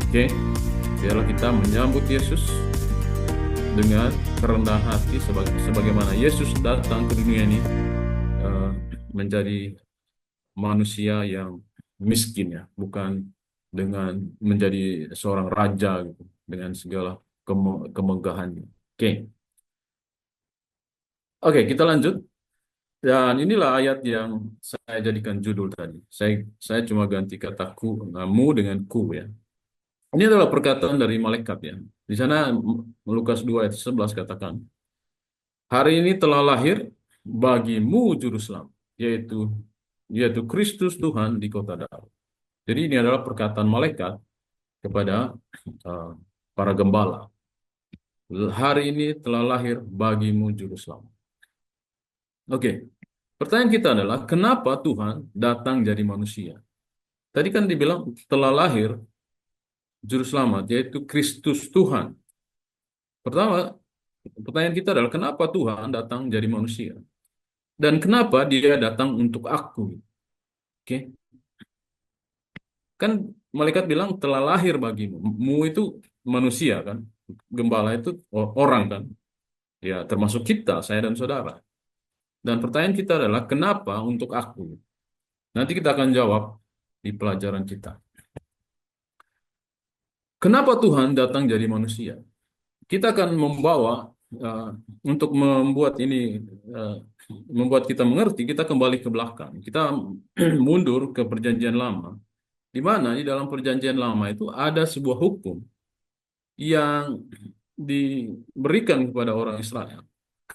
Oke, biarlah kita menyambut Yesus dengan kerendahan hati sebagaimana Yesus datang ke dunia ini eh, menjadi manusia yang miskin ya, bukan dengan menjadi seorang raja gitu, dengan segala kemegahannya. Oke, oke, kita lanjut. Dan inilah ayat yang saya jadikan judul tadi. Saya cuma ganti kata ku, mu dengan ku ya. Ini adalah perkataan dari malaikat ya. Di sana Lukas 2 ayat 11 katakan, hari ini telah lahir bagimu juru selamat, yaitu Kristus Tuhan di kota Daud. Jadi ini adalah perkataan malaikat kepada uh, para gembala. Hari ini telah lahir bagimu juru selamat. Oke, pertanyaan kita adalah kenapa Tuhan datang jadi manusia? Tadi kan dibilang telah lahir juru selamat, yaitu Kristus Tuhan. Pertama, pertanyaan kita adalah kenapa Tuhan datang jadi manusia? Dan kenapa dia datang untuk aku? Oke, kan malaikat bilang telah lahir bagimu. Mu itu manusia kan, gembala itu orang kan, ya termasuk kita, saya dan saudara. Dan pertanyaan kita adalah kenapa untuk aku? Nanti kita akan jawab di pelajaran kita. Kenapa Tuhan datang jadi manusia? Kita akan membawa uh, untuk membuat ini uh, membuat kita mengerti, kita kembali ke belakang. Kita mundur ke perjanjian lama, di mana di dalam perjanjian lama itu ada sebuah hukum yang diberikan kepada orang Israel.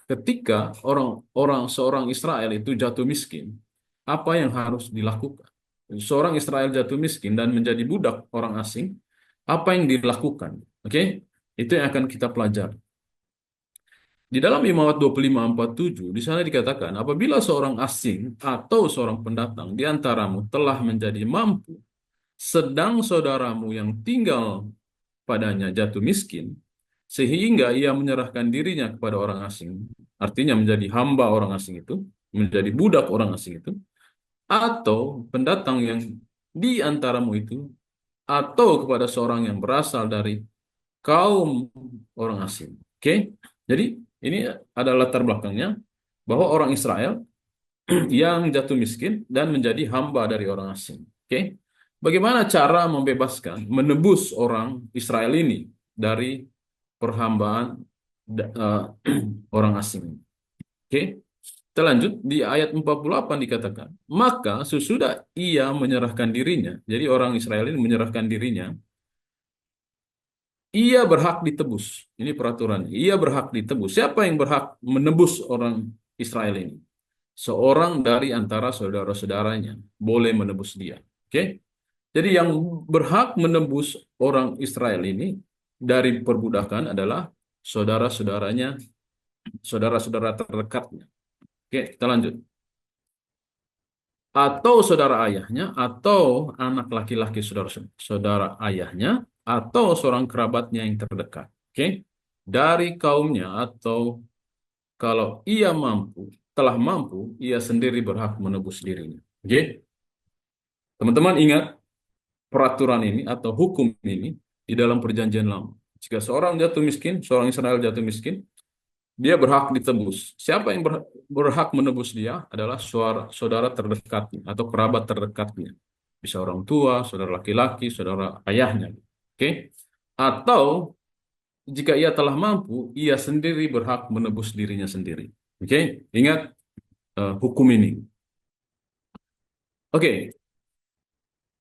Ketika seorang Israel itu jatuh miskin, apa yang harus dilakukan? Seorang Israel jatuh miskin dan menjadi budak orang asing, apa yang dilakukan? Oke, itu yang akan kita pelajari. Di dalam Imamat 25:47, di sana dikatakan, apabila seorang asing atau seorang pendatang di antaramu telah menjadi mampu, sedang saudaramu yang tinggal padanya jatuh miskin, sehingga ia menyerahkan dirinya kepada orang asing, artinya menjadi hamba orang asing itu, menjadi budak orang asing itu, atau pendatang yang di antaramu itu, atau kepada seorang yang berasal dari kaum orang asing. Oke, jadi ini adalah latar belakangnya bahwa orang Israel yang jatuh miskin dan menjadi hamba dari orang asing. Oke, bagaimana cara membebaskan, menebus orang Israel ini dari perhambaan orang asing? Oke, kita lanjut di ayat 48 dikatakan, maka sesudah ia menyerahkan dirinya, jadi orang Israel ini menyerahkan dirinya, ia berhak ditebus. Ini peraturan. Ia berhak ditebus. Siapa yang berhak menebus orang Israel ini? Seorang dari antara saudara-saudaranya boleh menebus dia. Oke? Jadi yang berhak menebus orang Israel ini dari perbudakan adalah saudara-saudaranya, saudara-saudara terdekatnya. Oke, kita lanjut. Atau saudara ayahnya, atau anak laki-laki saudara ayahnya, atau seorang kerabatnya yang terdekat. Oke, dari kaumnya, atau kalau ia mampu, telah mampu, ia sendiri berhak menebus dirinya. Oke, teman-teman ingat peraturan ini atau hukum ini di dalam perjanjian lama. Jika seorang jatuh miskin, seorang Israel jatuh miskin, dia berhak ditebus. Siapa yang berhak menebus dia adalah saudara terdekatnya atau kerabat terdekatnya. Bisa orang tua, saudara laki-laki, saudara ayahnya. Oke? Atau jika ia telah mampu, ia sendiri berhak menebus dirinya sendiri. Oke? Ingat hukum ini. Oke,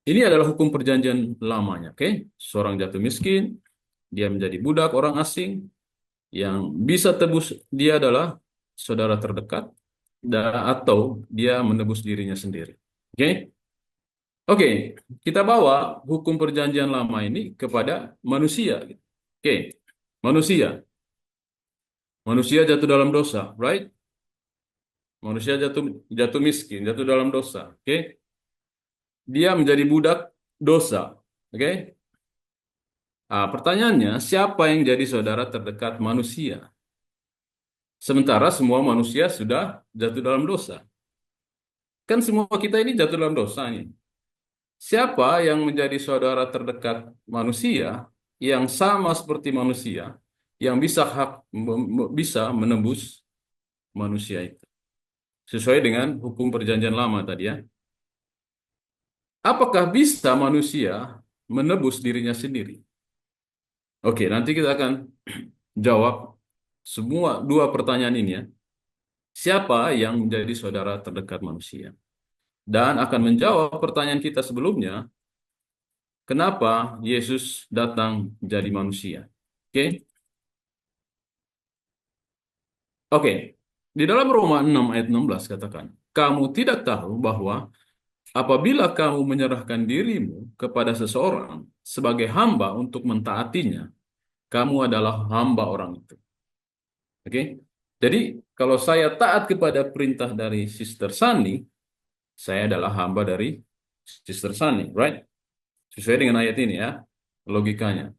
ini adalah hukum perjanjian lamanya. Oke? Seorang jatuh miskin, dia menjadi budak orang asing, yang bisa tebus dia adalah saudara terdekat atau dia menebus dirinya sendiri. Oke? Oke, kita bawa hukum perjanjian lama ini kepada manusia. Oke, manusia. Manusia jatuh dalam dosa, right? Manusia jatuh jatuh miskin, jatuh dalam dosa. Oke? Dia menjadi budak dosa. Oke? Nah, pertanyaannya, siapa yang jadi saudara terdekat manusia? Sementara semua manusia sudah jatuh dalam dosa. Kan semua kita ini jatuh dalam dosa nih. Siapa yang menjadi saudara terdekat manusia yang sama seperti manusia yang bisa menembus manusia itu sesuai dengan hukum perjanjian lama tadi ya. Apakah bisa manusia menebus dirinya sendiri? Oke, nanti kita akan jawab semua dua pertanyaan ini ya. Siapa yang menjadi saudara terdekat manusia? Dan akan menjawab pertanyaan kita sebelumnya, kenapa Yesus datang menjadi manusia? Oke? Oke. Di dalam Roma 6 ayat 16 katakan, kamu tidak tahu bahwa apabila kamu menyerahkan dirimu kepada seseorang sebagai hamba untuk mentaatinya, kamu adalah hamba orang itu. Oke? Jadi, kalau saya taat kepada perintah dari Sister Sunny, saya adalah hamba dari Sister Sunny, right? Sesuai dengan ayat ini ya, logikanya.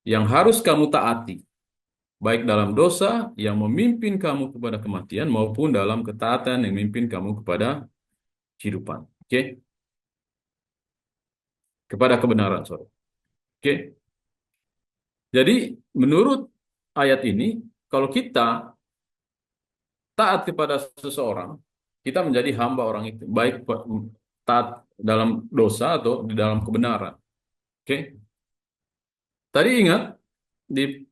Yang harus kamu taati, baik dalam dosa yang memimpin kamu kepada kematian maupun dalam ketaatan yang memimpin kamu kepada kehidupan. Oke? Kepada kebenaran, sorry. Oke? Jadi, menurut ayat ini, kalau kita taat kepada seseorang, kita menjadi hamba orang itu, baik taat dalam dosa atau di dalam kebenaran. Oke? Tadi ingat di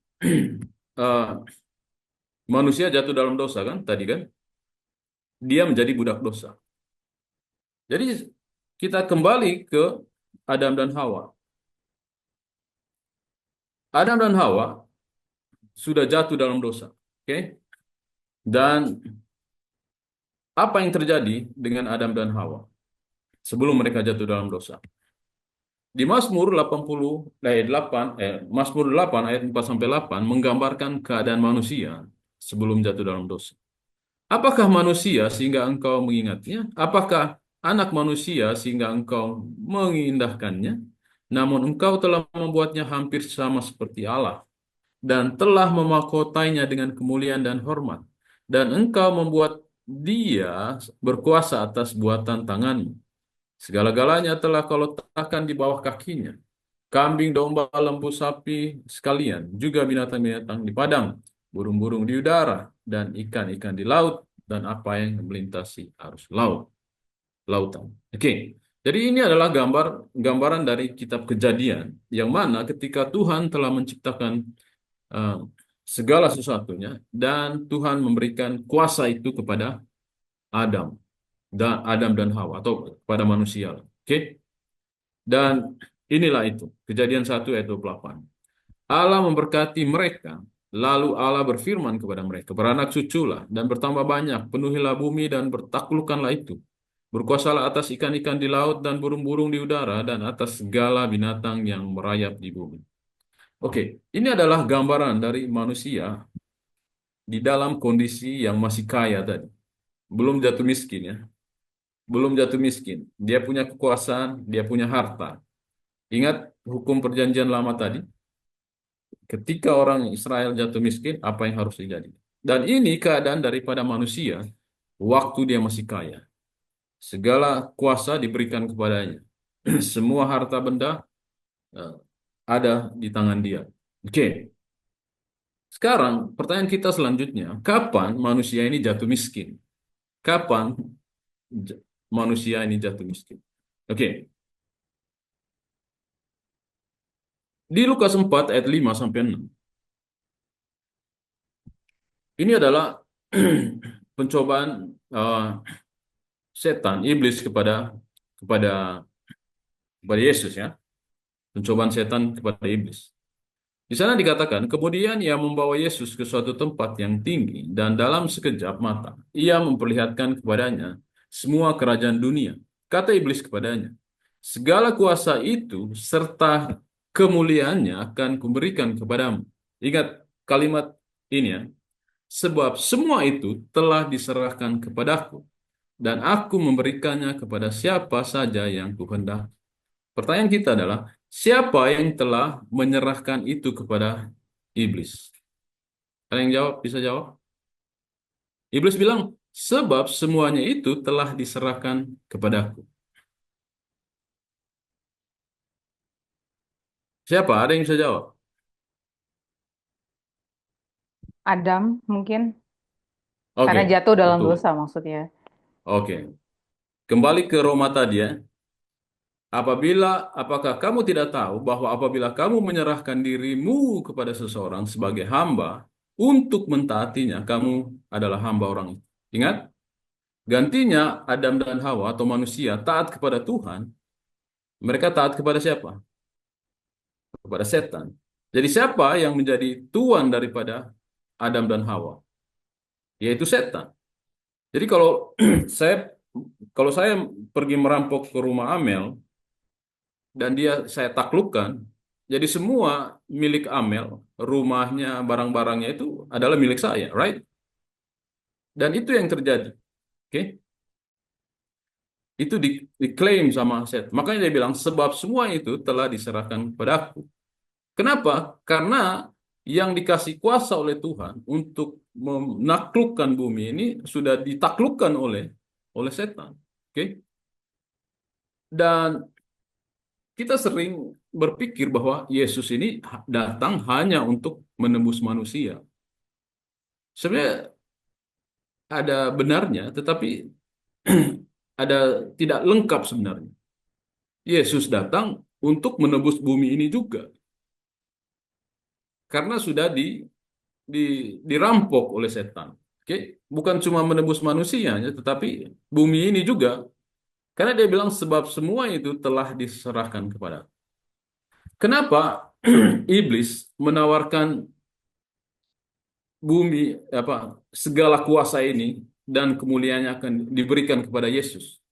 eh, manusia jatuh dalam dosa kan? Tadi kan? Dia menjadi budak dosa. Jadi kita kembali ke Adam dan Hawa. Adam dan Hawa sudah jatuh dalam dosa. Oke? Dan apa yang terjadi dengan Adam dan Hawa sebelum mereka jatuh dalam dosa? Di Mazmur 80 ayat 8 Mazmur 8 ayat 4 sampai 8 menggambarkan keadaan manusia sebelum jatuh dalam dosa. Apakah manusia sehingga engkau mengingatnya? Apakah anak manusia sehingga engkau mengindahkannya? Namun engkau telah membuatnya hampir sama seperti Allah dan telah memakotainya dengan kemuliaan dan hormat. Dan engkau membuat dia berkuasa atas buatan tanganmu. Segala-galanya telah kau letakkan di bawah kakinya. Kambing, domba, lembu, sapi sekalian, juga binatang-binatang di padang, burung-burung di udara, dan ikan-ikan di laut, dan apa yang melintasi arus lautan. Oke, jadi ini adalah gambaran dari kitab Kejadian, yang mana ketika Tuhan telah menciptakan eh, segala sesuatunya, dan Tuhan memberikan kuasa itu kepada Adam, Adam dan Hawa, atau kepada manusia. Oke, dan inilah itu, Kejadian 1 ayat 28. Allah memberkati mereka, lalu Allah berfirman kepada mereka, beranak cuculah dan bertambah banyak, penuhilah bumi dan bertaklukkanlah itu. Berkuasalah atas ikan-ikan di laut dan burung-burung di udara dan atas segala binatang yang merayap di bumi. Oke, ini adalah gambaran dari manusia di dalam kondisi yang masih kaya tadi. Belum jatuh miskin ya. Belum jatuh miskin. Dia punya kekuasaan, dia punya harta. Ingat hukum perjanjian lama tadi? Ketika orang Israel jatuh miskin, apa yang harus terjadi? Dan ini keadaan daripada manusia waktu dia masih kaya. Segala kuasa diberikan kepadanya. Semua harta benda eh, ada di tangan dia. Oke, sekarang pertanyaan kita selanjutnya, kapan manusia ini jatuh miskin? Kapan manusia ini jatuh miskin? Oke, di Lukas 4 ayat 5 sampai 6. Ini adalah pencobaan setan, iblis kepada kepada Yesus ya. Pencobaan setan kepada iblis. Di sana dikatakan, kemudian ia membawa Yesus ke suatu tempat yang tinggi dan dalam sekejap mata ia memperlihatkan kepadanya semua kerajaan dunia. Kata iblis kepadanya, segala kuasa itu serta kemuliaannya akan kuberikan kepadamu. Ingat kalimat ini ya, sebab semua itu telah diserahkan kepadaku dan aku memberikannya kepada siapa saja yang kuhendaki. Pertanyaan kita adalah, siapa yang telah menyerahkan itu kepada iblis? Ada yang jawab? Bisa jawab? Iblis bilang, sebab semuanya itu telah diserahkan kepadaku. Siapa? Ada yang bisa jawab? Adam mungkin karena Oke, jatuh dalam dosa betul. maksudnya. Oke. Kembali ke Roma tadi ya. Apakah kamu tidak tahu bahwa apabila kamu menyerahkan dirimu kepada seseorang sebagai hamba untuk mentaatinya, kamu adalah hamba orang itu. Ingat, gantinya Adam dan Hawa atau manusia taat kepada Tuhan, mereka taat kepada siapa? Kepada setan. Jadi siapa yang menjadi tuan daripada Adam dan Hawa? Yaitu setan. Jadi saya kalau saya pergi merampok ke rumah Amel dan saya taklukkan, jadi semua milik Amel, rumahnya, barang-barangnya itu adalah milik saya, right? Dan itu yang terjadi. Oke? Itu diklaim sama setan. Makanya dia bilang sebab semua itu telah diserahkan kepada aku. Kenapa? Karena yang dikasih kuasa oleh Tuhan untuk menaklukkan bumi ini sudah ditaklukkan oleh setan. Oke? Dan kita sering berpikir bahwa Yesus ini datang hanya untuk menembus manusia. Sebenarnya ada benarnya, tetapi ada tidak lengkap sebenarnya. Yesus datang untuk menebus bumi ini juga, karena sudah di, dirampok oleh setan. Oke, bukan cuma menebus manusianya, tetapi bumi ini juga. Karena dia bilang sebab semua itu telah diserahkan kepada. Kenapa iblis menawarkan bumi apa segala kuasa ini dan kemuliaannya akan diberikan kepada Yesus?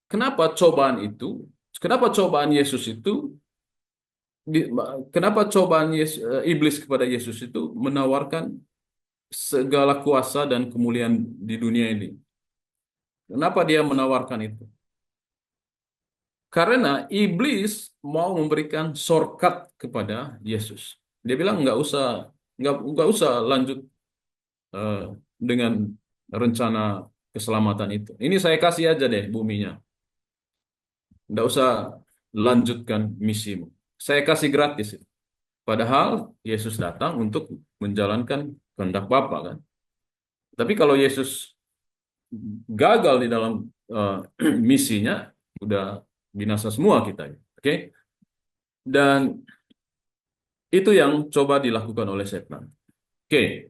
Kenapa cobaan itu? Kenapa cobaan Yesus itu? di- Kenapa cobaan iblis kepada Yesus itu menawarkan segala kuasa dan kemuliaan di dunia ini? Kenapa dia menawarkan itu? Karena iblis mau memberikan shortcut kepada Yesus. Dia bilang nggak usah lanjut eh, dengan rencana keselamatan itu. Ini saya kasih aja deh buminya. Nggak usah lanjutkan misimu. Saya kasih gratis. Padahal Yesus datang untuk menjalankan kehendak Bapa kan. Tapi kalau Yesus gagal di dalam eh, misinya, udah binasa semua kita. Oke? Dan itu yang coba dilakukan oleh setan. Oke,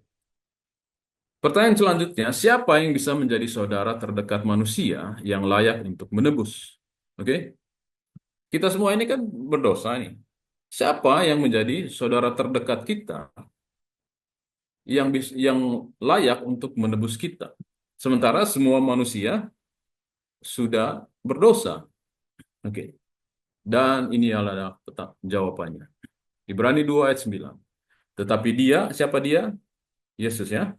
pertanyaan selanjutnya, siapa yang bisa menjadi saudara terdekat manusia yang layak untuk menebus? Oke, kita semua ini kan berdosa nih. Siapa yang menjadi saudara terdekat kita yang layak untuk menebus kita? Sementara semua manusia sudah berdosa. Oke, dan ini adalah jawabannya. Ibrani 2 ayat 9. Tetapi dia, siapa dia? Yesus ya,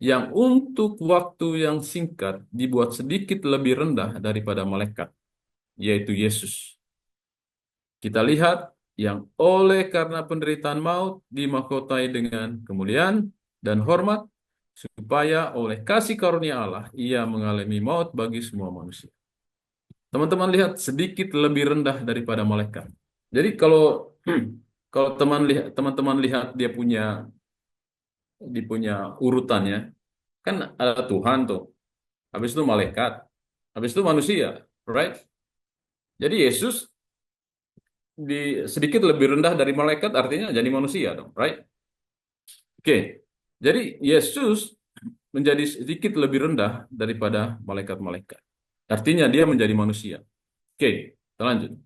yang untuk waktu yang singkat dibuat sedikit lebih rendah daripada malaikat, yaitu Yesus. Kita lihat yang oleh karena penderitaan maut dimahkotai dengan kemuliaan dan hormat, supaya oleh kasih karunia Allah ia mengalami maut bagi semua manusia. Teman-teman lihat sedikit lebih rendah daripada malaikat. Jadi kalau teman-teman lihat dia punya urutannya, kan ada Tuhan tuh, habis itu malaikat, habis itu manusia, right? Jadi Yesus sedikit lebih rendah dari malaikat, artinya jadi manusia dong, right? Oke, jadi Yesus menjadi sedikit lebih rendah daripada malaikat-malaikat. Artinya dia menjadi manusia. Oke, kita lanjut.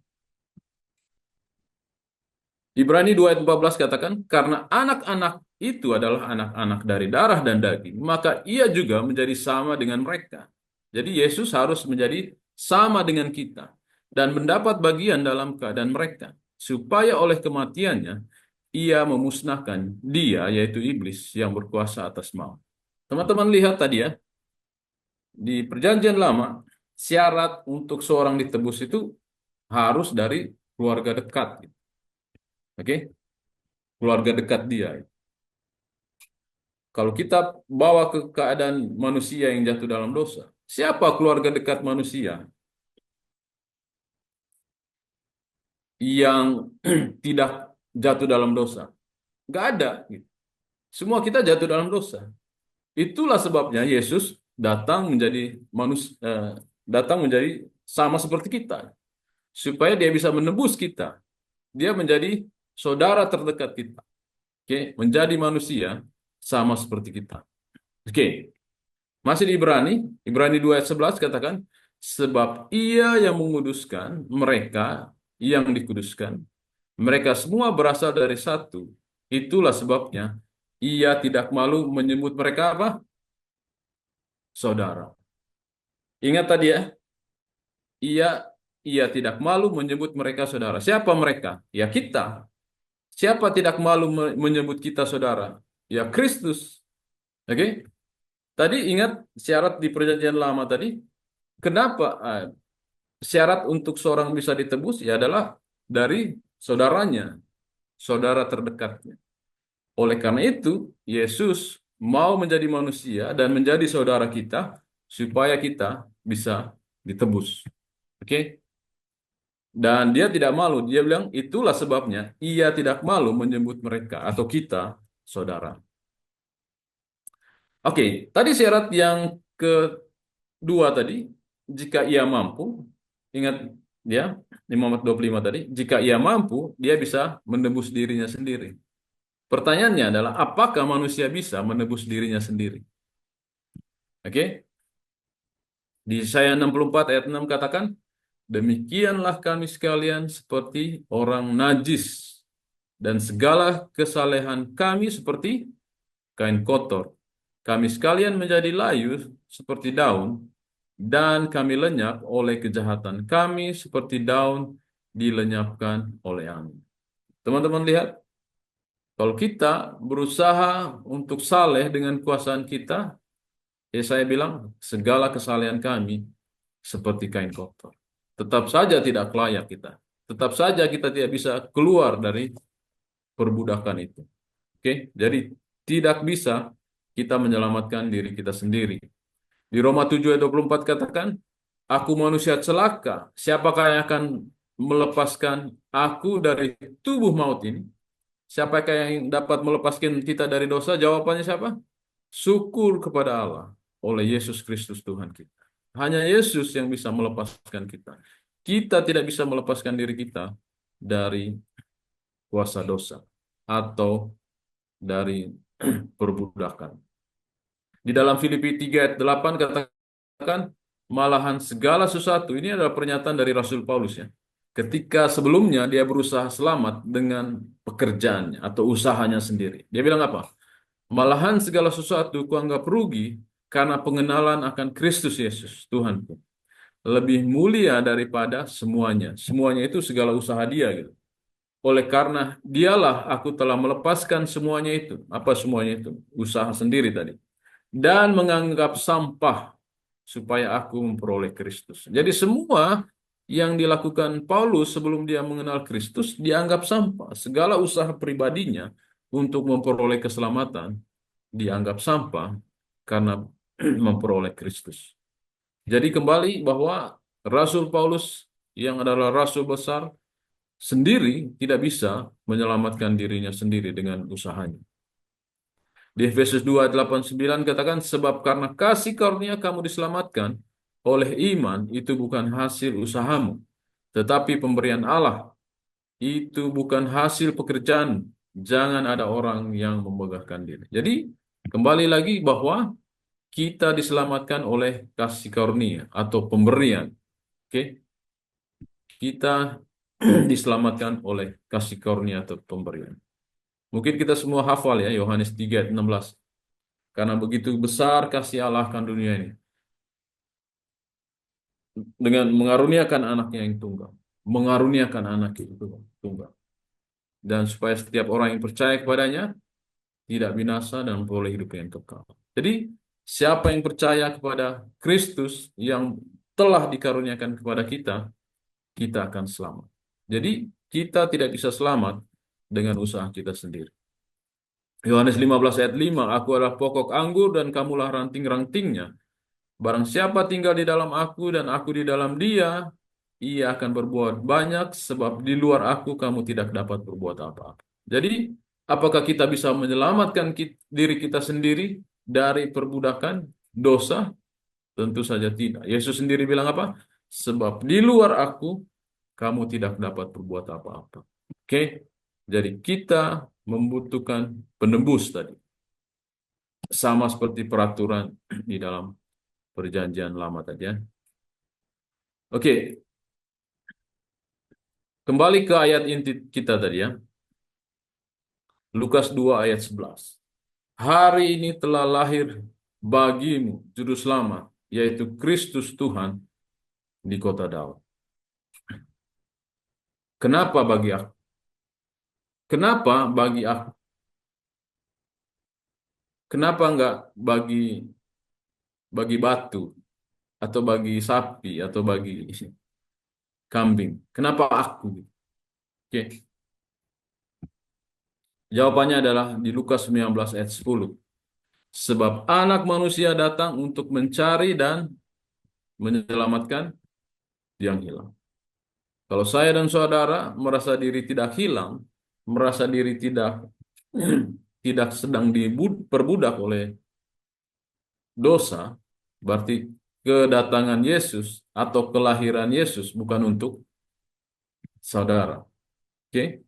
Ibrani 2 ayat 14 katakan, karena anak-anak itu adalah anak-anak dari darah dan daging, maka ia juga menjadi sama dengan mereka. Jadi Yesus harus menjadi sama dengan kita dan mendapat bagian dalam keadaan mereka, supaya oleh kematiannya ia memusnahkan dia, yaitu iblis yang berkuasa atas maut. Teman-teman lihat tadi ya, di perjanjian lama, syarat untuk seorang ditebus itu harus dari keluarga dekat. Oke, keluarga dekat dia. Kalau kita bawa ke keadaan manusia yang jatuh dalam dosa, siapa keluarga dekat manusia yang tidak jatuh dalam dosa. Nggak ada. Gitu. Semua kita jatuh dalam dosa. Itulah sebabnya Yesus datang menjadi manusia, datang menjadi sama seperti kita, supaya dia bisa menebus kita. Dia menjadi saudara terdekat kita. Oke, menjadi manusia sama seperti kita. Oke, masih di Ibrani 2 ayat 11 katakan, sebab ia yang menguduskan mereka yang dikuduskan. Mereka semua berasal dari satu. Itulah sebabnya ia tidak malu menyebut mereka apa? Saudara. Ingat tadi ya, ia ia tidak malu menyebut mereka saudara. Siapa mereka? Ya kita. Siapa tidak malu menyebut kita saudara? Ya Kristus. Oke? Tadi ingat syarat di perjanjian lama tadi. Kenapa syarat untuk seorang bisa ditebus ya adalah dari saudaranya, saudara terdekatnya. Oleh karena itu, Yesus mau menjadi manusia dan menjadi saudara kita supaya kita bisa ditebus. Oke? Dan dia tidak malu. Dia bilang itulah sebabnya ia tidak malu menyebut mereka atau kita saudara. Oke, tadi syarat yang kedua tadi, jika ia mampu, ingat dia, 5:25 tadi, jika ia mampu, dia bisa menebus dirinya sendiri. Pertanyaannya adalah, apakah manusia bisa menebus dirinya sendiri? Oke, di Yesaya 64 ayat 6 katakan, demikianlah kami sekalian seperti orang najis, dan segala kesalehan kami seperti kain kotor. Kami sekalian menjadi layu seperti daun, dan kami lenyap oleh kejahatan kami seperti daun dilenyapkan oleh angin. Teman-teman lihat, kalau kita berusaha untuk saleh dengan kuasaan kita, ya saya bilang segala kesalehan kami seperti kain kotor. Tetap saja tidak layak kita. Tetap saja kita tidak bisa keluar dari perbudakan itu. Oke, jadi tidak bisa kita menyelamatkan diri kita sendiri. Di Roma 7 ayat 24 katakan, aku manusia celaka, siapakah yang akan melepaskan aku dari tubuh maut ini? Siapakah yang dapat melepaskan kita dari dosa? Jawabannya siapa? Syukur kepada Allah oleh Yesus Kristus Tuhan kita. Hanya Yesus yang bisa melepaskan kita. Kita tidak bisa melepaskan diri kita dari kuasa dosa atau dari perbudakan. Di dalam Filipi 3 ayat 8 katakan, malahan segala sesuatu, ini adalah pernyataan dari Rasul Paulus ya. Ketika sebelumnya dia berusaha selamat dengan pekerjaannya atau usahanya sendiri. Dia bilang apa? Malahan segala sesuatu kuanggap rugi karena pengenalan akan Kristus Yesus, Tuhanku. Lebih mulia daripada semuanya. Semuanya itu segala usaha dia gitu. Oleh karena dialah aku telah melepaskan semuanya itu. Apa semuanya itu? Usaha sendiri tadi. Dan menganggap sampah supaya aku memperoleh Kristus. Jadi semua yang dilakukan Paulus sebelum dia mengenal Kristus dianggap sampah. Segala usaha pribadinya untuk memperoleh keselamatan dianggap sampah karena memperoleh Kristus. Jadi kembali bahwa Rasul Paulus yang adalah rasul besar sendiri tidak bisa menyelamatkan dirinya sendiri dengan usahanya. Di Efesus 2:8-9 katakan, sebab karena kasih karunia kamu diselamatkan oleh iman, itu bukan hasil usahamu, tetapi pemberian Allah. Itu bukan hasil pekerjaan. Jangan ada orang yang memegahkan diri. Jadi, kembali lagi bahwa kita diselamatkan oleh kasih karunia atau pemberian. Oke, kita diselamatkan oleh kasih karunia atau pemberian. Mungkin kita semua hafal ya Yohanes 3 ayat 16. Karena begitu besar kasih Allah akan dunia ini. Dengan mengaruniakan anaknya yang tunggal. Mengaruniakan anak itu tunggal. Dan supaya setiap orang yang percaya kepadanya tidak binasa dan memperoleh hidup yang kekal. Jadi siapa yang percaya kepada Kristus yang telah dikaruniakan kepada kita, kita akan selamat. Jadi kita tidak bisa selamat dengan usaha kita sendiri. Yohanes 15 ayat 5, aku adalah pokok anggur dan kamulah ranting-rantingnya. Barang siapa tinggal di dalam aku dan aku di dalam dia, ia akan berbuat banyak, sebab di luar aku kamu tidak dapat berbuat apa-apa. Jadi, apakah kita bisa menyelamatkan diri kita sendiri dari perbudakan dosa? Tentu saja tidak. Yesus sendiri bilang apa? Sebab di luar aku kamu tidak dapat berbuat apa-apa. Oke? Jadi kita membutuhkan penebus tadi. Sama seperti peraturan di dalam perjanjian lama tadi ya. Oke, kembali ke ayat inti kita tadi ya. Lukas 2 ayat 11. Hari ini telah lahir bagimu juru selamat, yaitu Kristus Tuhan di kota Daud. Kenapa bagi aku? Kenapa bagi aku? Kenapa enggak bagi batu atau bagi sapi atau bagi kambing? Kenapa aku? Oke. Jawabannya adalah di Lukas 19 ayat 10. Sebab anak manusia datang untuk mencari dan menyelamatkan yang hilang. Kalau saya dan saudara merasa diri tidak hilang, merasa diri tidak tidak sedang diperbudak oleh dosa, berarti kedatangan Yesus atau kelahiran Yesus bukan untuk saudara. Oke?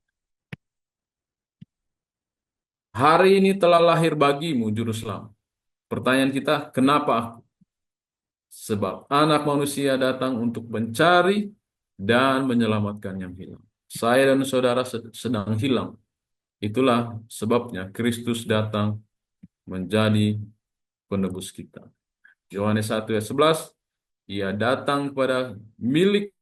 Hari ini telah lahir bagimu juru selamat. Pertanyaan kita, kenapa aku? Sebab anak manusia datang untuk mencari dan menyelamatkan yang hilang. Saya dan saudara sedang hilang. Itulah sebabnya Kristus datang menjadi penebus kita. Yohanes 1 ayat 11, ia datang kepada milik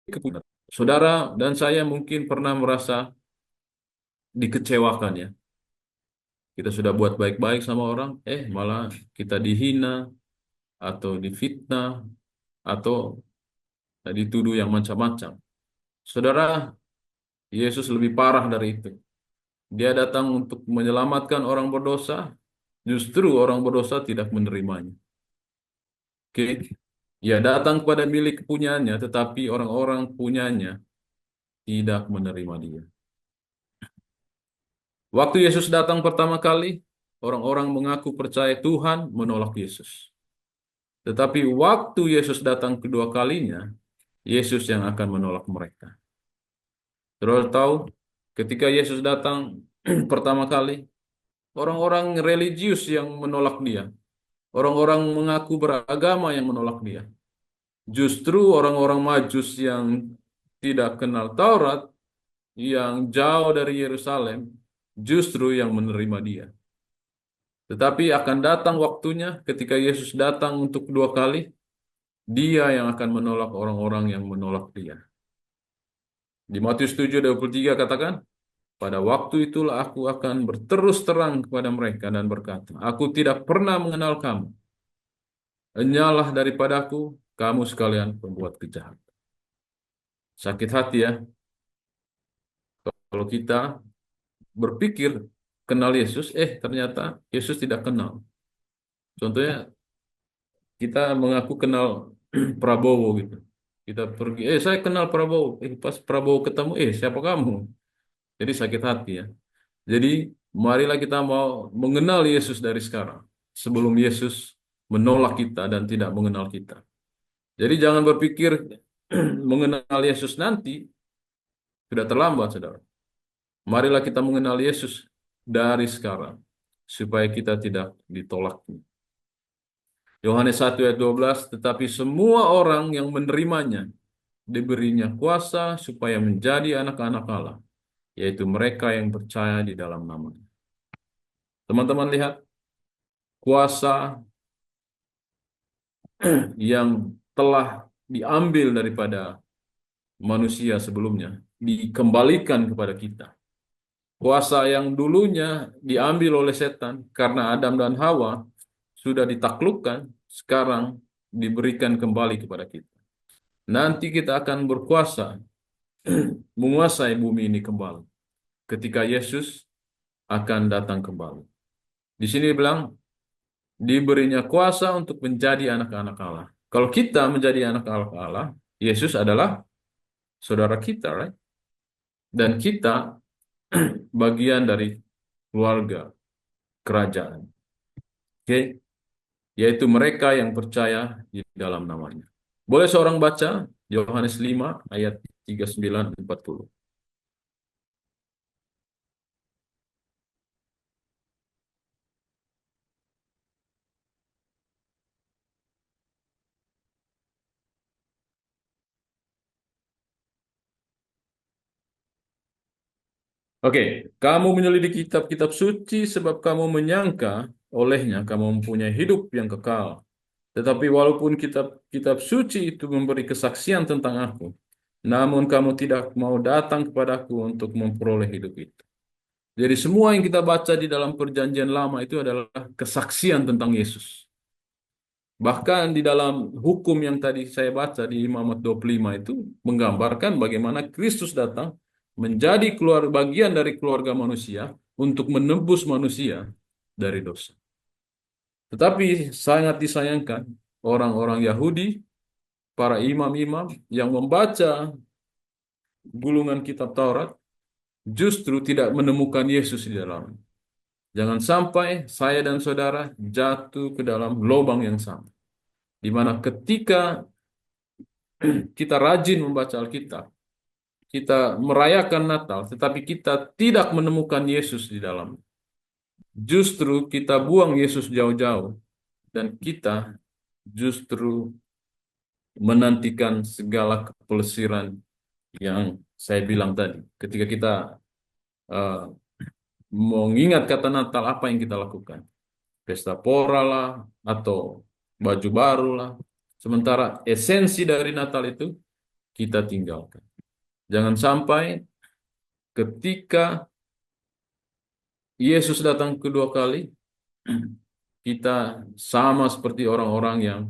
kepunyaan. Saudara dan saya mungkin pernah merasa dikecewakan ya. Kita sudah buat baik-baik sama orang, malah kita dihina atau difitnah atau dituduh yang macam-macam. Saudara, Yesus lebih parah dari itu. Dia datang untuk menyelamatkan orang berdosa, justru orang berdosa tidak menerimanya. Oke, ia datang kepada milik kepunyaannya, tetapi orang-orang punyanya tidak menerima dia. Waktu Yesus datang pertama kali, orang-orang mengaku percaya Tuhan menolak Yesus. Tetapi waktu Yesus datang kedua kalinya, Yesus yang akan menolak mereka. Saudara tahu, ketika Yesus datang pertama kali, orang-orang religius yang menolak dia. Orang-orang mengaku beragama yang menolak dia. Justru orang-orang Majus yang tidak kenal Taurat, yang jauh dari Yerusalem, justru yang menerima dia. Tetapi akan datang waktunya ketika Yesus datang untuk kedua kali, dia yang akan menolak orang-orang yang menolak dia. Di Matius 7:23 katakan, pada waktu itulah aku akan berterus terang kepada mereka dan berkata, aku tidak pernah mengenal kamu. Enyalah daripadaku, kamu sekalian pembuat kejahatan. Sakit hati ya, kalau kita berpikir kenal Yesus, ternyata Yesus tidak kenal. Contohnya, kita mengaku kenal Prabowo gitu. Kita pergi, saya kenal Prabowo. Pas Prabowo ketemu, siapa kamu? Jadi sakit hati ya. Jadi marilah kita mau mengenal Yesus dari sekarang. Sebelum Yesus menolak kita dan tidak mengenal kita. Jadi jangan berpikir mengenal Yesus nanti, sudah terlambat, saudara. Marilah kita mengenal Yesus dari sekarang, supaya kita tidak ditolaknya. Yohanes 1 ayat 12, tetapi semua orang yang menerimanya, diberinya kuasa supaya menjadi anak-anak Allah, yaitu mereka yang percaya di dalam nama-Nya. Teman-teman lihat, kuasa yang telah diambil daripada manusia sebelumnya, dikembalikan kepada kita. Kuasa yang dulunya diambil oleh setan karena Adam dan Hawa sudah ditaklukkan, sekarang diberikan kembali kepada kita. Nanti kita akan berkuasa menguasai bumi ini kembali ketika Yesus akan datang kembali. Di sini bilang diberinya kuasa untuk menjadi anak-anak Allah. Kalau kita menjadi anak-anak Allah, Yesus adalah saudara kita, right? Dan kita bagian dari keluarga kerajaan. Oke, yaitu mereka yang percaya di dalam namanya. Boleh seorang baca Yohanes 5 ayat 39-40. Oke, kamu menyelidiki kitab-kitab suci sebab kamu menyangka olehnya kamu mempunyai hidup yang kekal. Tetapi walaupun kitab-kitab suci itu memberi kesaksian tentang aku, namun kamu tidak mau datang kepadaku untuk memperoleh hidup itu. Jadi semua yang kita baca di dalam perjanjian lama itu adalah kesaksian tentang Yesus. Bahkan di dalam hukum yang tadi saya baca di Imamat 25 itu menggambarkan bagaimana Kristus datang menjadi bagian dari keluarga manusia untuk menebus manusia dari dosa. Tetapi sangat disayangkan orang-orang Yahudi, para imam-imam yang membaca gulungan kitab Taurat justru tidak menemukan Yesus di dalam. Jangan sampai saya dan saudara jatuh ke dalam lubang yang sama, di mana ketika kita rajin membaca Alkitab, kita merayakan Natal, tetapi kita tidak menemukan Yesus di dalam. Justru kita buang Yesus jauh-jauh, dan kita justru menantikan segala kepelesiran yang saya bilang tadi. Ketika kita uh, mengingat kata Natal, apa yang kita lakukan? Pesta pora lah, atau baju baru lah. Sementara esensi dari Natal itu kita tinggalkan. Jangan sampai ketika Yesus datang kedua kali, kita sama seperti orang-orang yang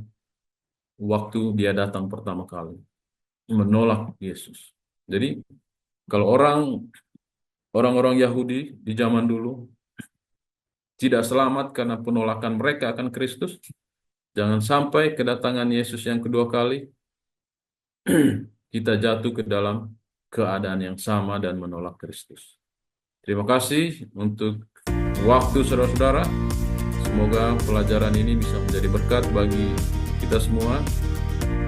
waktu dia datang pertama kali, menolak Yesus. Jadi, kalau orang-orang Yahudi di zaman dulu tidak selamat karena penolakan mereka akan Kristus, jangan sampai kedatangan Yesus yang kedua kali kita jatuh ke dalam keadaan yang sama dan menolak Kristus. Terima kasih untuk waktu saudara-saudara. Semoga pelajaran ini bisa menjadi berkat bagi kita semua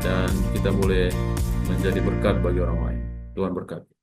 dan kita boleh menjadi berkat bagi orang lain. Tuhan berkati.